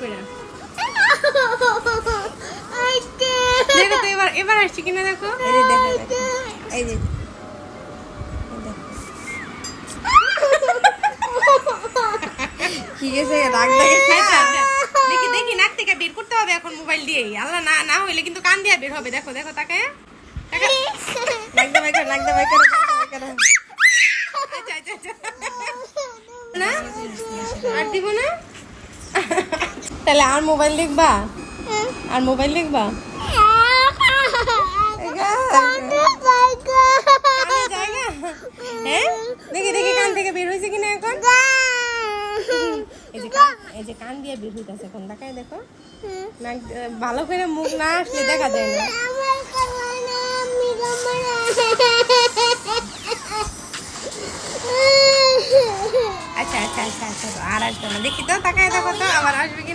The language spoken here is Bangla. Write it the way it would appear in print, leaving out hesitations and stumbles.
করে দেখো তো এবার এবার আসছে কিনা দেখো। এই যে দেখো, এই যে কি গেছে রাগ লাগেছে। আচ্ছা আচ্ছা দেখি দেখি নাক থেকে বের করতে হবে এখন মোবাইল দিয়েই। আল্লাহ না না হইলে কিন্তু কান দিয়ে বের হবে। দেখো দেখো তাকে নাক দে বাইকার, নাক দে বাইকার, আচ্ছা আচ্ছা আচ্ছা না আর দিব না তাহলে আর মোবাইল দেখবা আর মোবাইল দেখবা কানে জায়গা হ্যাঁ দেখি দেখি কান থেকে বের হয়েছে কিনা এখন এই যে কান দিয়ে বের হইতেছে এখন দেখাই দেখো নাক ভালো করে মুখ না আসলে দেখা যায় না আচ্ছা আচ্ছা আচ্ছা আচ্ছা আর আসবে না দেখি তো তাকায় দেখো তো আবার আসবে কি